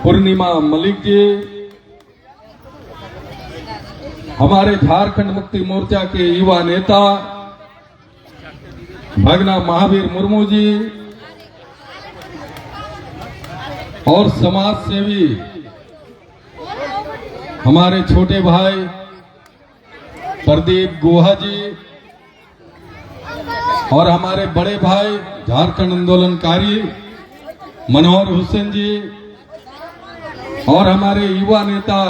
पूर्णिमा मलिक जी, हमारे झारखंड मुक्ति मोर्चा के युवा नेता भगना महावीर मुर्मू जी और समाज सेवी हमारे छोटे भाई प्रदीप गुहा जी और हमारे बड़े भाई झारखंड आंदोलनकारी मनोहर हुसैन जी और हमारे युवा नेता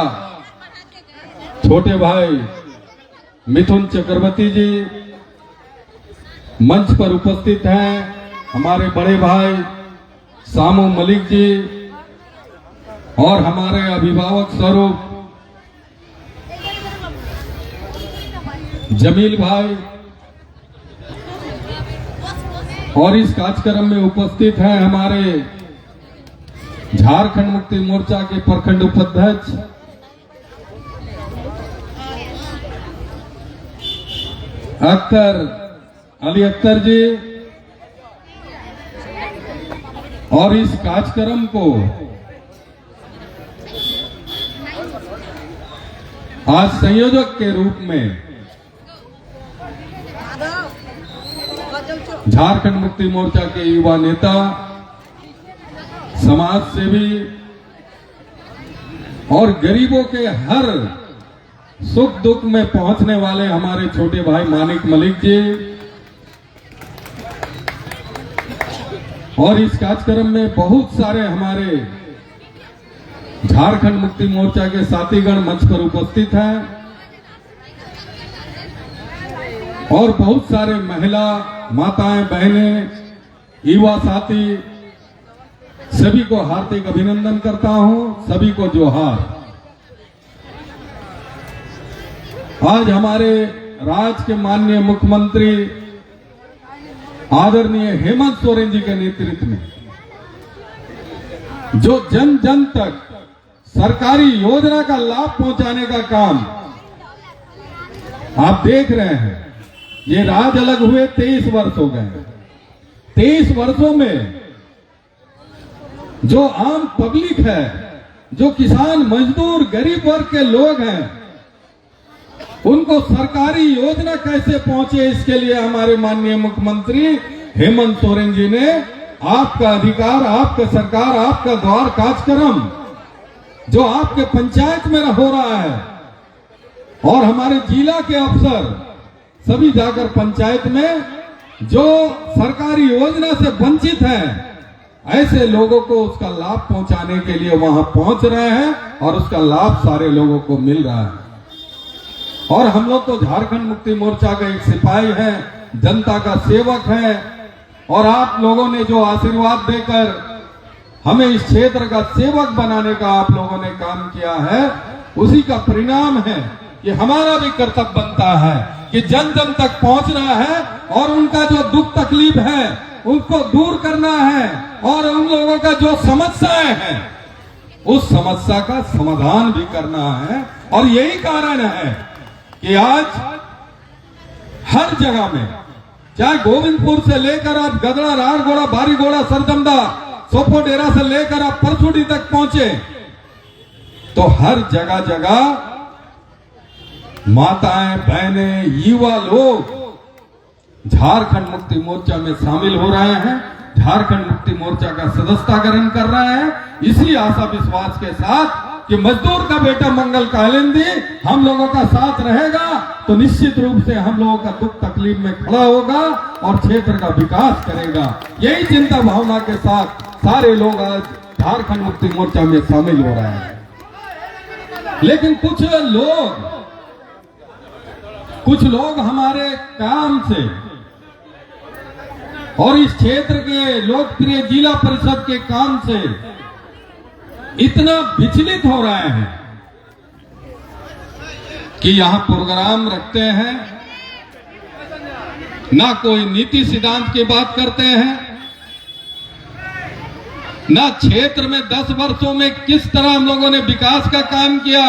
छोटे भाई मिथुन चक्रवर्ती जी मंच पर उपस्थित हैं, हमारे बड़े भाई सामू मलिक जी और हमारे अभिभावक स्वरूप जमील भाई और इस कार्यक्रम में उपस्थित हैं हमारे झारखंड मुक्ति मोर्चा के प्रखंड उपाध्यक्ष अली अख्तर जी और इस कार्यक्रम को आज संयोजक के रूप में झारखंड मुक्ति मोर्चा के युवा नेता, समाज सेवी और गरीबों के हर सुख दुख में पहुंचने वाले हमारे छोटे भाई मानिक मलिक जी और इस कार्यक्रम में बहुत सारे हमारे झारखंड मुक्ति मोर्चा के साथीगण मंच पर उपस्थित हैं और बहुत सारे महिला माताएं बहनें युवा साथी सभी को हार्दिक अभिनंदन करता हूं, सभी को जोहार। आज हमारे राज्य के माननीय मुख्यमंत्री आदरणीय हेमंत सोरेन जी के नेतृत्व में जो जन जन तक सरकारी योजना का लाभ पहुंचाने का काम आप देख रहे हैं। ये राज अलग हुए 23 वर्ष हो गए। 23 वर्षों में जो आम पब्लिक है, जो किसान मजदूर गरीब वर्ग के लोग हैं, उनको सरकारी योजना कैसे पहुंचे, इसके लिए हमारे माननीय मुख्यमंत्री हेमंत सोरेन जी ने आपका अधिकार, आपका सरकार, आपका द्वार कार्यक्रम जो आपके पंचायत में हो रहा है और हमारे जिला के अफसर सभी जाकर पंचायत में जो सरकारी योजना से वंचित हैं ऐसे लोगों को उसका लाभ पहुंचाने के लिए वहां पहुंच रहे हैं और उसका लाभ सारे लोगों को मिल रहा है। और हम लोग तो झारखंड मुक्ति मोर्चा का एक सिपाही है, जनता का सेवक है और आप लोगों ने जो आशीर्वाद देकर हमें इस क्षेत्र का सेवक बनाने का आप लोगों ने काम किया है, उसी का परिणाम है कि हमारा भी कर्तव्य बनता है कि जन जन तक पहुंचना है और उनका जो दुख तकलीफ है उसको दूर करना है और उन लोगों का जो समस्याएं हैं उस समस्या का समाधान भी करना है। और यही कारण है कि आज हर जगह में, चाहे गोविंदपुर से लेकर आप गदड़ा, रारगोड़ा, बारीगोड़ा, सरजमदा, सोपोडेरा से लेकर आप परसुडी तक पहुंचे, तो हर जगह जगह माताएं बहनें युवा लोग झारखंड मुक्ति मोर्चा में शामिल हो रहे हैं, झारखंड मुक्ति मोर्चा का सदस्यताकरण कर रहे हैं। इसी आशा विश्वास के साथ कि मजदूर का बेटा मंगल कालिंदी हम लोगों का साथ रहेगा तो निश्चित रूप से हम लोगों का दुख तकलीफ में खड़ा होगा और क्षेत्र का विकास करेगा। यही चिंता भावना के साथ सारे लोग आज झारखंड मुक्ति मोर्चा में शामिल हो रहे हैं। लेकिन कुछ लोग हमारे काम से और इस क्षेत्र के लोकप्रिय जिला परिषद के काम से इतना विचलित हो रहे हैं कि यहां प्रोग्राम रखते हैं, ना कोई नीति सिद्धांत की बात करते हैं, ना क्षेत्र में 10 वर्षों में किस तरह हम लोगों ने विकास का काम किया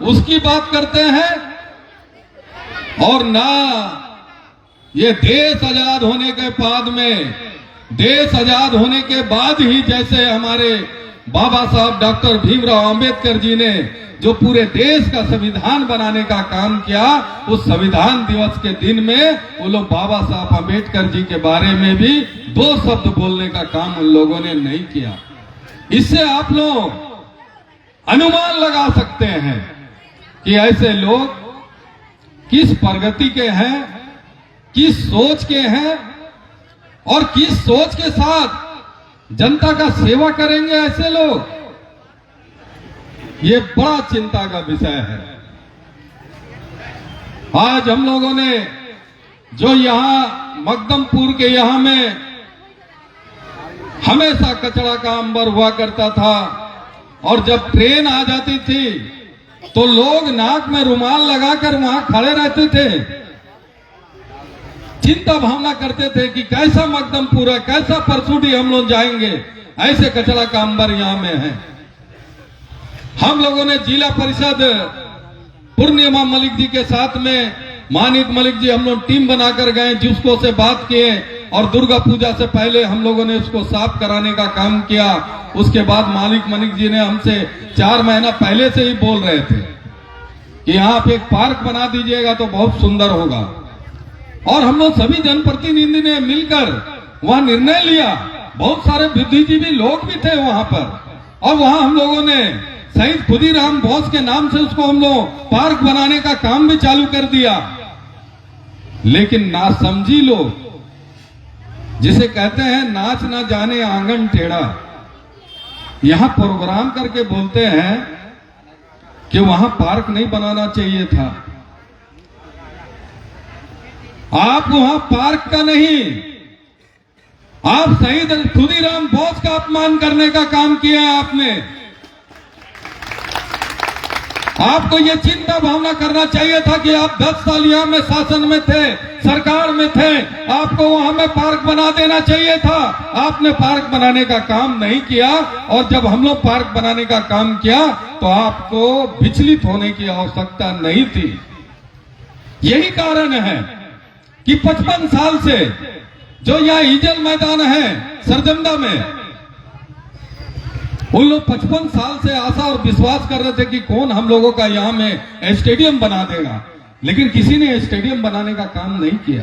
उसकी बात करते हैं, और ना ये देश आजाद होने के बाद ही जैसे हमारे बाबा साहब डॉक्टर भीमराव अंबेडकर जी ने जो पूरे देश का संविधान बनाने का काम किया, उस संविधान दिवस के दिन में वो लोग बाबा साहब अंबेडकर जी के बारे में भी 2 शब्द बोलने का काम उन लोगों ने नहीं किया। इससे आप लोग अनुमान लगा सकते हैं कि ऐसे लोग किस प्रगति के हैं, किस सोच के हैं और किस सोच के साथ जनता का सेवा करेंगे ऐसे लोग। ये बड़ा चिंता का विषय है। आज हम लोगों ने जो यहां मकदमपुर के यहां में हमेशा कचरा का अंबर हुआ करता था और जब ट्रेन आ जाती थी तो लोग नाक में रुमाल लगाकर वहां खड़े रहते थे, चिंता भावना करते थे कि कैसा मकदमपुर है, कैसा परसुडी हम लोग जाएंगे, ऐसे कचरा का अंबर यहां में है। हम लोगों ने जिला परिषद पूर्णिमा मलिक जी के साथ में मानिक मलिक जी हम लोग टीम बनाकर गए, जिसको से बात किए और दुर्गा पूजा से पहले हम लोगों ने उसको साफ कराने का काम किया। उसके बाद मानिक मलिक जी ने हमसे 4 महीना पहले से ही बोल रहे थे कि यहाँ पे एक पार्क बना दीजिएगा तो बहुत सुंदर होगा, और हम लोग सभी जनप्रतिनिधि ने मिलकर वहां निर्णय लिया। बहुत सारे बुद्धिजीवी लोग भी थे वहां पर, और वहां हम लोगों ने शहीद खुदीराम बोस के नाम से उसको हम लोग पार्क बनाने का काम भी चालू कर दिया। लेकिन नासमझी लोग, जिसे कहते हैं नाच ना जाने आंगन टेढ़ा, यहां प्रोग्राम करके बोलते हैं कि वहां पार्क नहीं बनाना चाहिए था। आप वहां पार्क का नहीं, आप शहीद खुदीराम बोस का अपमान करने का काम किया है आपने। आपको ये चिंता भावना करना चाहिए था कि आप 10 साल यहां में शासन में थे, सरकार में थे, आपको वहां में पार्क बना देना चाहिए था। आपने पार्क बनाने का काम नहीं किया, और जब हम लोग पार्क बनाने का काम किया तो आपको विचलित होने की आवश्यकता नहीं थी। यही कारण है कि 55 साल से जो यहाँ ईजल मैदान है सरजंदा में, उन लोग 55 साल से आशा और विश्वास कर रहे थे कि कौन हम लोगों का यहाँ में स्टेडियम बना देगा, लेकिन किसी ने स्टेडियम बनाने का काम नहीं किया।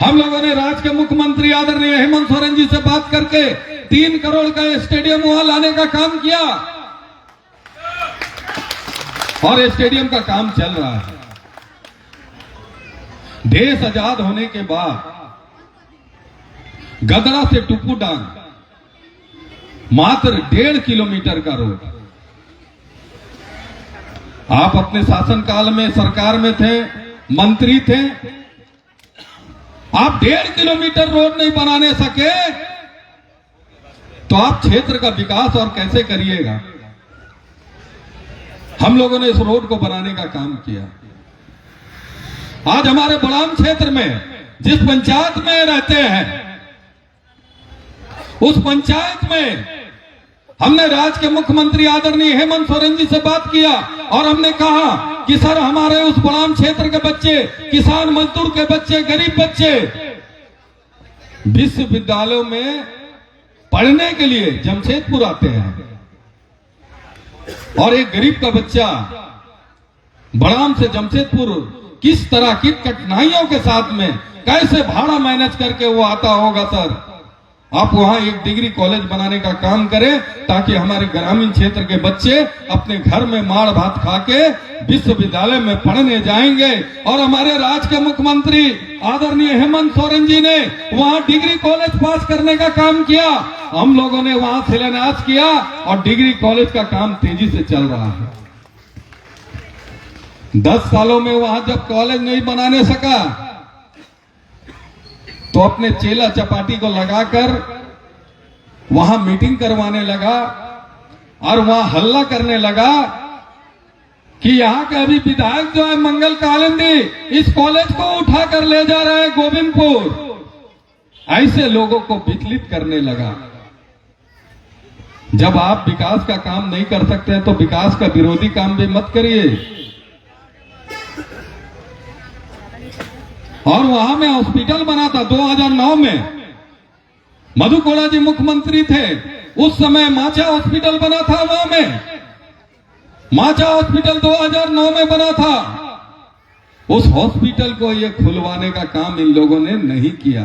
हम लोगों ने राज्य के मुख्यमंत्री आदरणीय हेमंत सोरेन जी से बात करके 3 करोड़ का स्टेडियम वहां लाने का काम किया, और स्टेडियम का काम चल रहा है। देश आजाद होने के बाद गदरा से टुपुडांग मात्र 1.5 किलोमीटर का रोड। आप अपने शासनकाल में सरकार में थे, मंत्री थे, आप 1.5 किलोमीटर रोड नहीं बनाने सके तो आप क्षेत्र का विकास और कैसे करिएगा। हम लोगों ने इस रोड को बनाने का काम किया। आज हमारे बड़ाम क्षेत्र में जिस पंचायत में रहते हैं, उस पंचायत में हमने राज्य के मुख्यमंत्री आदरणीय हेमंत सोरेन जी से बात किया, और हमने कहा कि सर, हमारे उस बड़ाम क्षेत्र के बच्चे, किसान मजदूर के बच्चे, गरीब बच्चे विश्वविद्यालयों में पढ़ने के लिए जमशेदपुर आते हैं, और एक गरीब का बच्चा बड़ाम से जमशेदपुर किस तरह की कठिनाइयों के साथ में कैसे भाड़ा मैनेज करके वो आता होगा। सर, आप वहां एक डिग्री कॉलेज बनाने का काम करें, ताकि हमारे ग्रामीण क्षेत्र के बच्चे अपने घर में माड़ भात खा के विश्वविद्यालय में पढ़ने जाएंगे। और हमारे राज्य के मुख्यमंत्री आदरणीय हेमंत सोरेन जी ने वहां डिग्री कॉलेज पास करने का काम किया। हम लोगों ने वहां शिलान्यास किया, और डिग्री कॉलेज का काम तेजी से चल रहा है। 10 सालों में वहां जब कॉलेज नहीं बनाने सका, तो अपने चेला चपाटी को लगाकर वहां मीटिंग करवाने लगा, और वहां हल्ला करने लगा कि यहाँ के अभी विधायक जो है मंगल कालिंदी, इस कॉलेज को उठाकर ले जा रहे हैं गोविंदपुर। ऐसे लोगों को विचलित करने लगा। जब आप विकास का काम नहीं कर सकते हैं तो विकास का विरोधी काम भी मत करिए। और वहां में हॉस्पिटल बना था 2009 में, मधु कोड़ा जी मुख्यमंत्री थे, उस समय माचा हॉस्पिटल बना था वहां में, माचा हॉस्पिटल 2009 में बना था। उस हॉस्पिटल को ये खुलवाने का काम इन लोगों ने नहीं किया।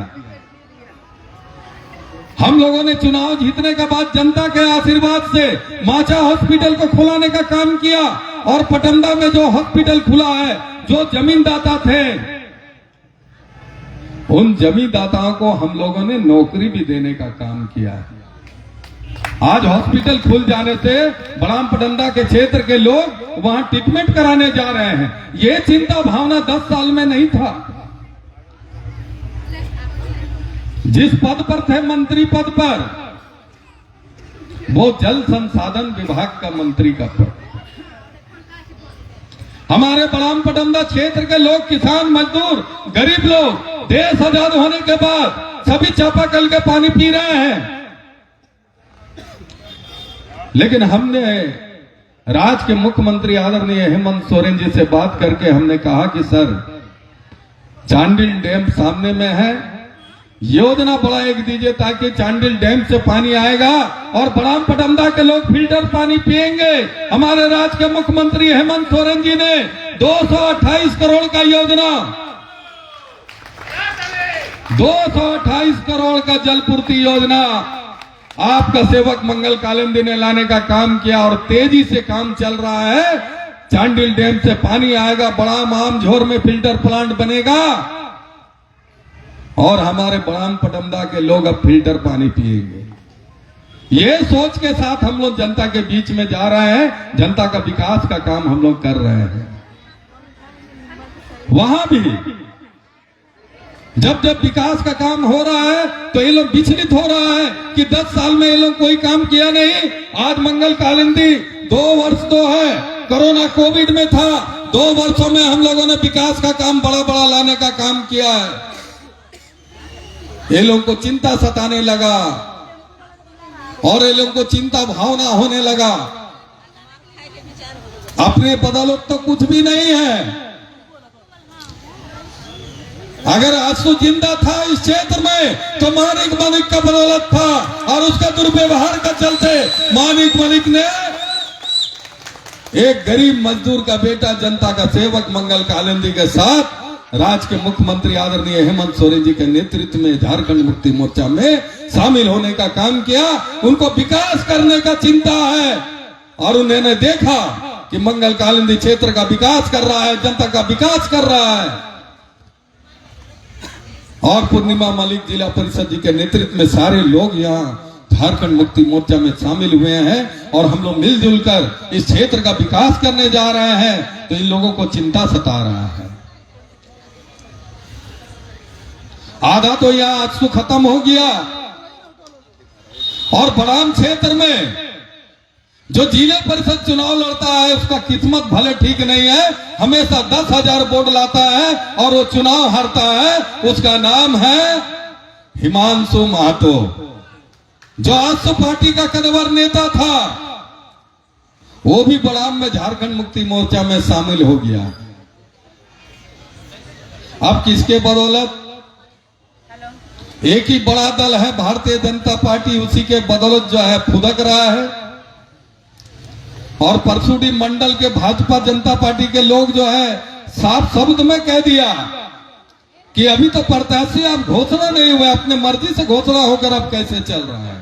हम लोगों ने चुनाव जीतने के बाद जनता के आशीर्वाद से माचा हॉस्पिटल को खुलाने का काम किया, और पटंदा में जो हॉस्पिटल खुला है, जो जमींदाता थे, उन जमींदाताओं को हम लोगों ने नौकरी भी देने का काम किया है। आज हॉस्पिटल खुल जाने से बड़ाम पटंदा के क्षेत्र के लोग वहां ट्रीटमेंट कराने जा रहे हैं। ये चिंता भावना 10 साल में नहीं था। जिस पद पर थे, मंत्री पद पर, वो जल संसाधन विभाग का मंत्री का पद। हमारे बड़ाम पटंदा क्षेत्र के लोग, किसान, मजदूर, गरीब लोग देश आजाद होने के बाद सभी चापाकल के पानी पी रहे हैं। लेकिन हमने राज्य के मुख्यमंत्री आदरणीय हेमंत सोरेन जी से बात करके हमने कहा कि सर, चांडिल डैम सामने में है, योजना बड़ा एक दीजिए ताकि चांडिल डैम से पानी आएगा और बड़ाम पटंदा के लोग फिल्टर पानी पिएंगे। हमारे राज्य के मुख्यमंत्री हेमंत सोरेन जी ने 228 करोड़ का योजना, 228 करोड़ का जलपूर्ति योजना आपका सेवक मंगल कालिंदी ने लाने का काम किया, और तेजी से काम चल रहा है। चांडिल डैम से पानी आएगा, बड़ाम आमझोर में फिल्टर प्लांट बनेगा, और हमारे बड़ाम पटंदा के लोग अब फिल्टर पानी पिएंगे। ये सोच के साथ हम लोग जनता के बीच में जा रहे हैं, जनता का विकास का काम हम लोग कर रहे हैं। वहां भी जब जब विकास का काम हो रहा है तो ये लोग विचलित हो रहा है कि 10 साल में ये लोग कोई काम किया नहीं। आज मंगल कालिंदी 2 वर्ष तो है, कोरोना कोविड में था, 2 वर्षों में हम लोगों ने विकास का काम बड़ा बड़ा लाने का काम किया है। ये लोगों को चिंता सताने लगा और ये लोगों को चिंता भावना होने लगा। अपने बदौलत तो कुछ भी नहीं है। अगर आंसू जिंदा था इस क्षेत्र में तो मानिक मलिक का बदौलत था, और उसका दुर्व्यवहार का चलते मानिक मलिक ने एक गरीब मजदूर का बेटा, जनता का सेवक मंगल कालिंदी के साथ राज्य के मुख्यमंत्री आदरणीय हेमंत सोरेन जी के नेतृत्व में झारखंड मुक्ति मोर्चा में शामिल होने का काम किया। उनको विकास करने का चिंता है, और उन्होंने देखा कि मंगल कालिंदी क्षेत्र का विकास कर रहा है, जनता का विकास कर रहा है। और पूर्णिमा मलिक जिला परिषद जी के नेतृत्व में सारे लोग यहाँ झारखंड मुक्ति मोर्चा में शामिल हुए हैं, और हम लोग मिलजुल कर इस क्षेत्र का विकास करने जा रहे हैं। तो इन लोगों को चिंता सता रहा है। आधा तो यहाँ आंसू खत्म हो गया, और बड़ाम क्षेत्र में जो जिला परिषद चुनाव लड़ता है उसका किस्मत भले ठीक नहीं है, हमेशा 10,000 वोट लाता है और वो चुनाव हारता है। उसका नाम है हिमांशु महतो, जो आजसू पार्टी का कद्वर नेता था। वो भी बड़ाम में झारखंड मुक्ति मोर्चा में शामिल हो गया। अब किसके बदौलत? एक ही बड़ा दल है भारतीय जनता पार्टी, उसी के बदौलत जो है फुदक रहा है। और परसुडी मंडल के भाजपा जनता पार्टी के लोग जो है साफ शब्द में कह दिया कि अभी तो प्रत्याशी आप घोषणा नहीं हुए, अपने मर्जी से घोषणा होकर अब कैसे चल रहा है।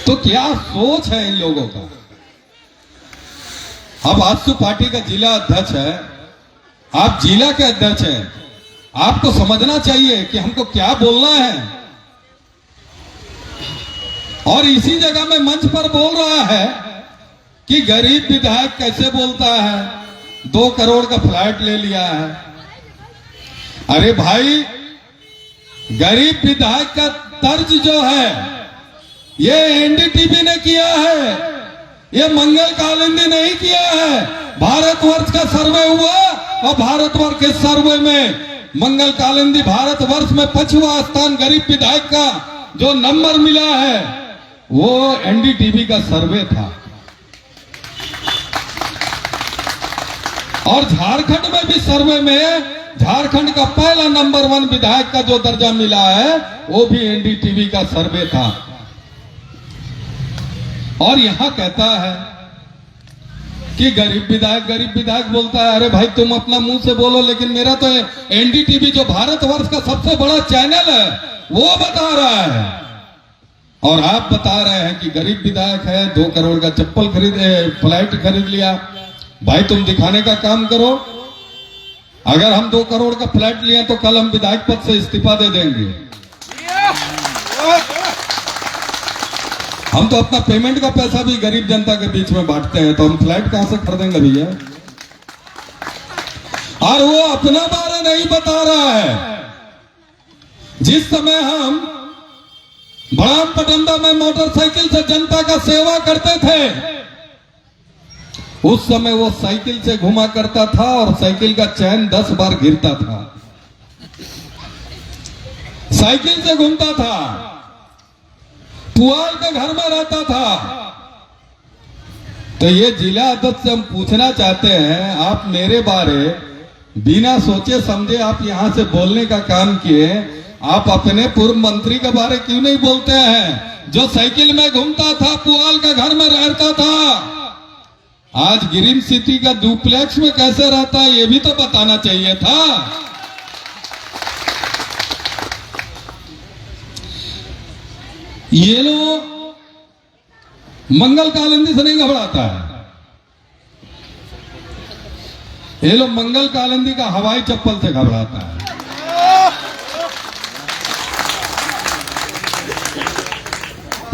तो क्या सोच है इन लोगों का। अब आजसू पार्टी का जिला अध्यक्ष है, आप जिला के अध्यक्ष हैं, आपको समझना चाहिए कि हमको क्या बोलना है। और इसी जगह में मंच पर बोल रहा है कि गरीब विधायक कैसे बोलता है, 2 करोड़ का फ्लैट ले लिया है। अरे भाई, गरीब विधायक का तर्ज जो है ये एनडीटीवी ने किया है, ये मंगल कालिंदी नहीं किया है। भारतवर्ष का सर्वे हुआ और भारतवर्ष के सर्वे में मंगल कालिंदी भारतवर्ष में 5वां स्थान गरीब विधायक का जो नंबर मिला है वो एनडीटीवी का सर्वे था। और झारखंड में भी सर्वे में झारखंड का पहला नंबर 1 विधायक का जो दर्जा मिला है वो भी एनडीटीवी का सर्वे था। और यहां कहता है कि गरीब विधायक बोलता है। अरे भाई तुम अपना मुंह से बोलो, लेकिन मेरा तो एनडीटीवी जो भारतवर्ष का सबसे बड़ा चैनल है वो बता रहा है, और आप बता रहे हैं कि गरीब विधायक है, 2 करोड़ का चप्पल फ्लाइट खरीद लिया। भाई तुम दिखाने का काम करो। अगर हम 2 करोड़ का फ्लैट लिए तो कल हम विधायक पद से इस्तीफा दे देंगे। हम तो अपना पेमेंट का पैसा भी गरीब जनता के बीच में बांटते हैं, तो हम फ्लैट कहां से खरीदेंगे भैया? और वो अपना बारे नहीं बता रहा है। जिस समय हम बड़ा पटंदा में मोटरसाइकिल से जनता का सेवा करते थे, उस समय वो साइकिल से घुमा करता था और साइकिल का चैन 10 बार गिरता था। साइकिल से घूमता था, पुआल के घर में रहता था। तो ये जिला अध्यक्ष से हम पूछना चाहते हैं, आप मेरे बारे बिना सोचे समझे आप यहां से बोलने का काम किए, आप अपने पूर्व मंत्री के बारे क्यों नहीं बोलते हैं जो साइकिल में घूमता था, पुआल के घर में रहता था? आज ग्रीन सिटी का डुप्लेक्स में कैसे रहता है ये भी तो बताना चाहिए था। ये लोग मंगल कालिंदी से नहीं घबराता है, ये लोग मंगल कालिंदी का हवाई चप्पल से घबराता है।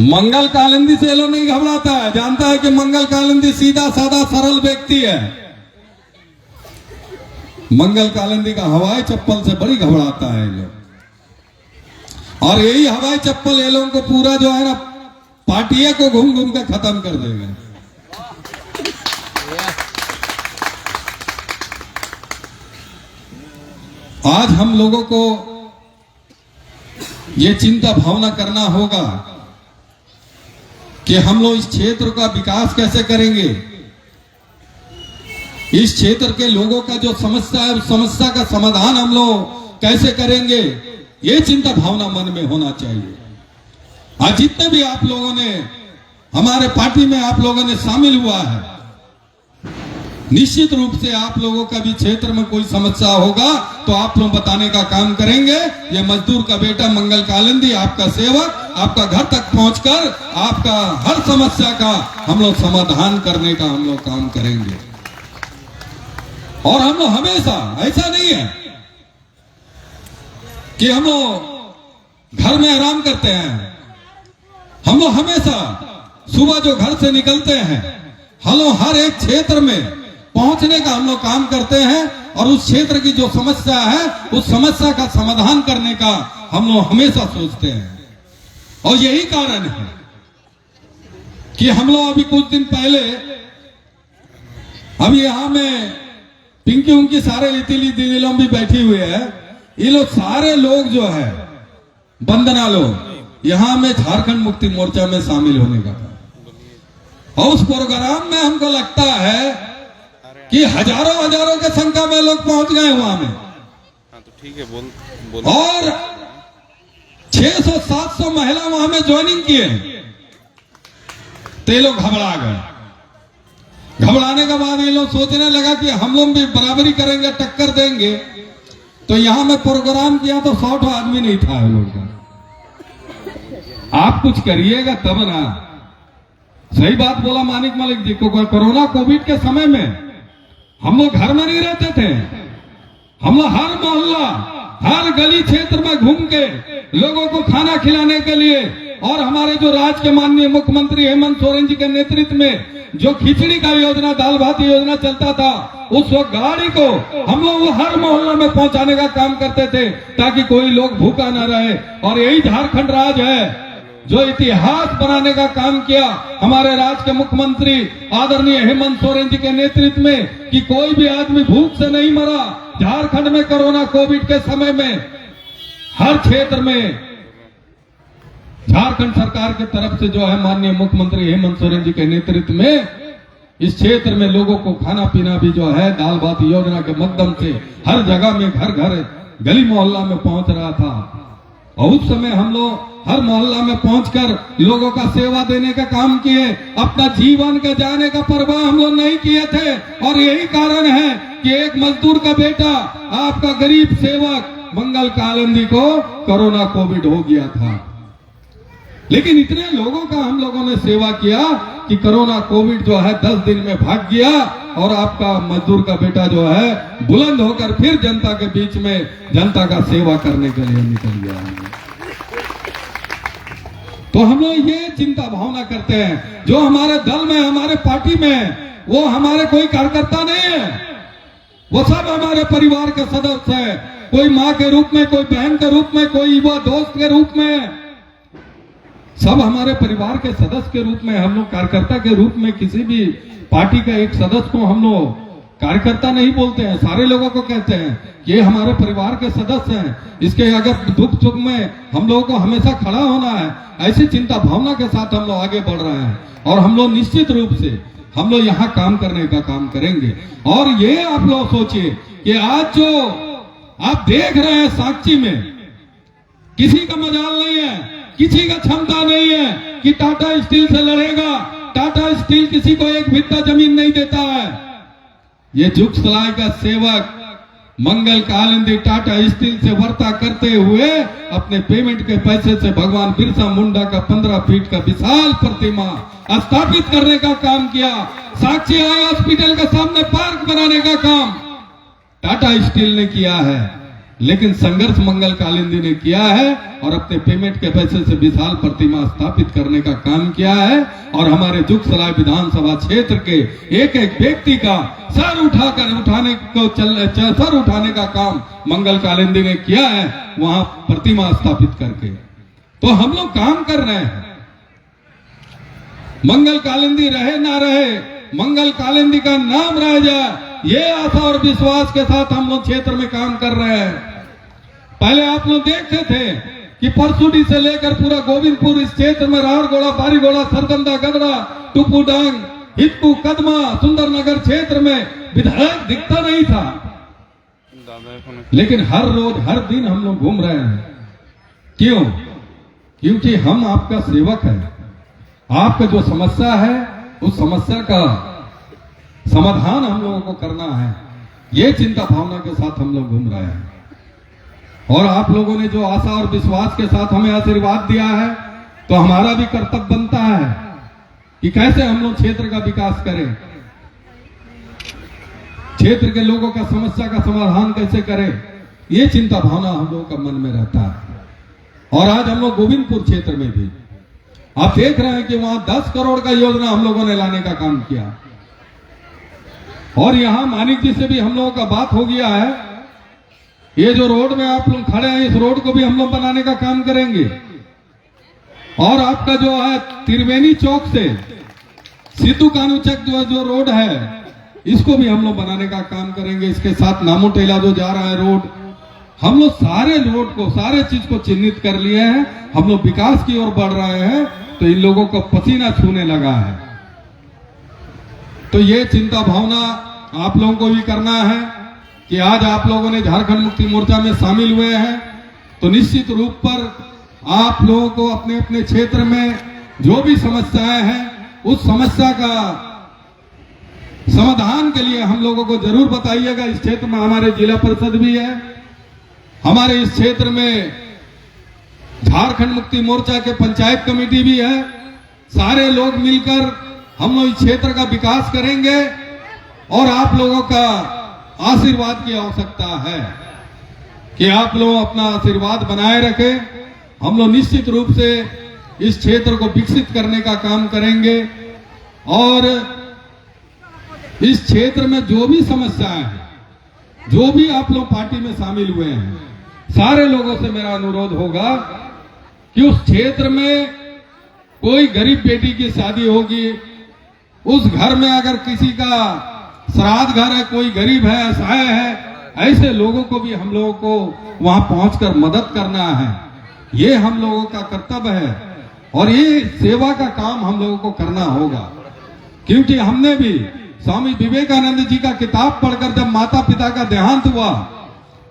मंगल कालिंदी से ये लोग नहीं घबराता है, जानता है कि मंगल कालिंदी सीधा साधा सरल व्यक्ति है। मंगल कालिंदी का हवाई चप्पल से बड़ी घबराता है ये लोग। और यही हवाई चप्पल ये लोगों को पूरा जो है ना पार्टियां को घूम घूम कर खत्म कर देगा। आज हम लोगों को ये चिंता भावना करना होगा कि हम लोग इस क्षेत्र का विकास कैसे करेंगे, इस क्षेत्र के लोगों का जो समस्या है उस समस्या का समाधान हम लोग कैसे करेंगे, ये चिंता भावना मन में होना चाहिए। आज जितने भी आप लोगों ने हमारे पार्टी में आप लोगों ने शामिल हुआ है, निश्चित रूप से आप लोगों का भी क्षेत्र में कोई समस्या होगा तो आप लोग बताने का काम करेंगे। ये मजदूर का बेटा मंगल कालिंदी आपका सेवक आपका घर तक पहुंचकर आपका हर समस्या का हम लोग समाधान करने का हम लोग काम करेंगे। और हम लोग हमेशा ऐसा नहीं है कि हम लोग घर में आराम करते हैं, हम लोग हमेशा सुबह जो घर से निकलते हैं हम लोग हर एक क्षेत्र में पहुंचने का हम लोग काम करते हैं, और उस क्षेत्र की जो समस्या है उस समस्या का समाधान करने का हम लोग हमेशा सोचते हैं। और यही कारण है कि हम लोग अभी कुछ दिन पहले अभी यहां में पिंकी उनकी सारे इतिली दीदी लोग भी बैठी हुए है, ये लोग सारे लोग जो है वंदना लोग यहां में झारखंड मुक्ति मोर्चा में शामिल होने का था। और उस प्रोग्राम में हमको लगता है कि हजारों के संख्या में लोग पहुंच गए वहां में। हाँ तो ठीक है, बोल। और 600-700 महिला वहां में ज्वाइनिंग किए, तो ये लोग घबरा गए। घबराने के बाद ये लोग सोचने लगा कि हम लोग भी बराबरी करेंगे, टक्कर देंगे। तो यहां में प्रोग्राम किया तो 100 आदमी नहीं था ये लोग का। आप कुछ करिएगा तब ना। सही बात बोला मानिक मलिक जी को। कोरोना कोविड के समय में हम लोग घर में नहीं रहते थे, हम लोग हर मोहल्ला हर गली क्षेत्र में घूम के लोगों को खाना खिलाने के लिए, और हमारे जो राज्य के माननीय मुख्यमंत्री हेमंत सोरेन जी के नेतृत्व में जो खिचड़ी का योजना, दाल भात योजना चलता था, उस वक्त गाड़ी को हम लोग हर मोहल्ला में पहुंचाने का काम करते थे ताकि कोई लोग भूखा ना रहे। और यही झारखंड राज्य है जो इतिहास बनाने का काम किया हमारे राज्य के मुख्यमंत्री आदरणीय हेमंत सोरेन जी के नेतृत्व में, कि कोई भी आदमी भूख से नहीं मरा। झारखंड में कोरोना कोविड के समय में हर क्षेत्र में झारखंड सरकार की तरफ से जो है माननीय मुख्यमंत्री हेमंत सोरेन जी के नेतृत्व में इस क्षेत्र में लोगों को खाना पीना भी जो है दाल भात योजना के माध्यम से हर जगह में घर घर गली मोहल्ला में पहुंच रहा था। और उस समय हम लोग हर मोहल्ला में पहुंचकर लोगों का सेवा देने का काम किए। अपना जीवन का जाने का परवाह हम लोग नहीं किए थे। और यही कारण है कि एक मजदूर का बेटा, आपका गरीब सेवक मंगल कालिंदी को कोरोना कोविड हो गया था। लेकिन इतने लोगों का हम लोगों ने सेवा किया कि कोरोना कोविड जो है 10 दिन में भाग गया। और आपका मजदूर का बेटा जो है बुलंद होकर फिर जनता के बीच में जनता का सेवा करने के लिए निकल गया। तो हम लोग ये चिंता भावना करते हैं, जो हमारे दल में हमारे पार्टी में वो हमारे कोई कार्यकर्ता नहीं है, वो सब हमारे परिवार के सदस्य है। कोई माँ के रूप में, कोई बहन के रूप में, कोई युवा दोस्त के रूप में, सब हमारे परिवार के सदस्य के रूप में। हम लोग कार्यकर्ता के रूप में किसी भी पार्टी का एक सदस्य को हम लोग कार्यकर्ता नहीं बोलते हैं, सारे लोगों को कहते हैं कि ये हमारे परिवार के सदस्य हैं। इसके अगर दुख सुख में हम लोगों को हमेशा खड़ा होना है। ऐसी चिंता भावना के साथ हम लोग आगे बढ़ रहे हैं। और हम लोग निश्चित रूप से हम लोग यहाँ काम करने का काम करेंगे। और ये आप लोग सोचिए कि आज जो आप देख रहे हैं साक्षी में, किसी का मजाल नहीं है, किसी का क्षमता नहीं है कि टाटा स्टील से लड़ेगा। टाटा स्टील किसी को एक बित्ता जमीन नहीं देता है। ये जुग सलाई का सेवक मंगल कालिंदी टाटा स्टील से वार्ता करते हुए अपने पेमेंट के पैसे से भगवान बिरसा मुंडा का 15 फीट का विशाल प्रतिमा स्थापित करने का काम किया। साक्षी आई हॉस्पिटल के सामने पार्क बनाने का काम टाटा स्टील ने किया है। लेकिन संघर्ष मंगल कालिंदी ने किया है और अपने पेमेंट के पैसे से विशाल प्रतिमा स्थापित करने का काम किया है। और हमारे जुगसराय विधानसभा क्षेत्र के एक एक व्यक्ति का सर उठाने का काम मंगल कालिंदी ने किया है, वहां प्रतिमा स्थापित करके। तो हम लोग काम कर रहे हैं। मंगल कालिंदी रहे ना रहे, मंगल कालिंदी का नाम रह जाए, ये आशा और विश्वास के साथ हम लोग क्षेत्र में काम कर रहे हैं। पहले आप लोग देखते थे कि परसुडी से लेकर पूरा गोविंदपुर इस क्षेत्र में राहड़गोड़ा, बारीगोड़ा, सरगंदा, गदरा, टुपुडांग, हितकू, कदमा, सुंदरनगर क्षेत्र में विधायक दिखता नहीं था। लेकिन हर रोज हर दिन हम लोग घूम रहे हैं। क्यों? क्योंकि हम आपका सेवक है। आपका जो समस्या है उस समस्या का समाधान हम लोगों को करना है। ये चिंता भावना के साथ हम लोग घूम रहे हैं। और आप लोगों ने जो आशा और विश्वास के साथ हमें आशीर्वाद दिया है, तो हमारा भी कर्तव्य बनता है कि कैसे हम लोग क्षेत्र का विकास करें, क्षेत्र के लोगों का समस्या का समाधान कैसे करें। ये चिंता भावना हम लोगों का मन में रहता है। और आज हम लोग गोविंदपुर क्षेत्र में भी आप देख रहे हैं कि वहां 10 करोड़ का योजना हम लोगों ने लाने का काम किया। और यहां मानिक जी से भी हम लोगों का बात हो गया है। ये जो रोड में आप लोग खड़े हैं, इस रोड को भी हम लोग बनाने का काम करेंगे। और आपका जो है त्रिवेणी चौक से सिद्धू कानू चक जो रोड है, इसको भी हम लोग बनाने का काम करेंगे। इसके साथ नामो टेला जो जा रहा है रोड, हम लोग सारे रोड को, सारे चीज को चिन्हित कर लिए हैं। हम लोग विकास की ओर बढ़ रहे हैं, तो इन लोगों को पसीना छूने लगा है। तो ये चिंता भावना आप लोगों को भी करना है कि आज आप लोगों ने झारखंड मुक्ति मोर्चा में शामिल हुए हैं, तो निश्चित रूप पर आप लोगों को अपने अपने क्षेत्र में जो भी समस्याएं हैं, उस समस्या का समाधान के लिए हम लोगों को जरूर बताइएगा। इस क्षेत्र में हमारे जिला परिषद भी है, हमारे इस क्षेत्र में झारखंड मुक्ति मोर्चा के पंचायत कमेटी भी है। सारे लोग मिलकर हम लोग इस क्षेत्र का विकास करेंगे। और आप लोगों का आशीर्वाद की आवश्यकता है कि आप लोग अपना आशीर्वाद बनाए रखें। हम लोग निश्चित रूप से इस क्षेत्र को विकसित करने का काम करेंगे। और इस क्षेत्र में जो भी समस्याएं हैं, जो भी आप लोग पार्टी में शामिल हुए हैं, सारे लोगों से मेरा अनुरोध होगा कि उस क्षेत्र में कोई गरीब बेटी की शादी होगी, उस घर में अगर किसी का श्राद्ध घर है, कोई गरीब है, असहाय है, ऐसे लोगों को भी हम लोगों को वहां पहुंचकर मदद करना है। ये हम लोगों का कर्तव्य है और ये सेवा का काम हम लोगों को करना होगा। क्योंकि हमने भी स्वामी विवेकानंद जी का किताब पढ़कर जब माता पिता का देहांत हुआ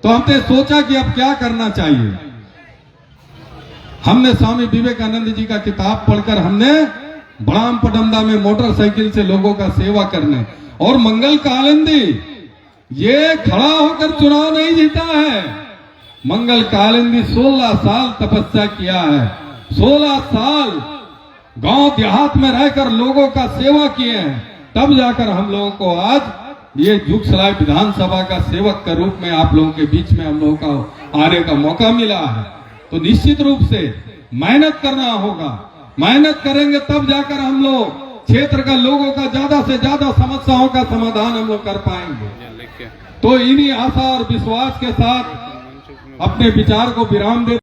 तो हमने सोचा कि अब क्या करना चाहिए। हमने स्वामी विवेकानंद जी का किताब पढ़कर हमने बड़ाम पटमदा में मोटरसाइकिल से लोगों का सेवा करने, और मंगल कालिंदी ये खड़ा होकर चुनाव नहीं जीता है। मंगल कालिंदी 16 साल तपस्या किया है, 16 साल गांव देहात में रहकर लोगों का सेवा किए हैं, तब जाकर हम लोगों को आज ये जुगसराय विधानसभा का सेवक के रूप में आप लोगों के बीच में हम लोगों का आने का मौका मिला है। तो निश्चित रूप से मेहनत करना होगा, मेहनत करेंगे तब जाकर हम लोग क्षेत्र का लोगों का ज्यादा से ज्यादा समस्याओं का समाधान हम लोग कर पाएंगे। तो इन्हीं आशा और विश्वास के साथ अपने विचार को विराम दे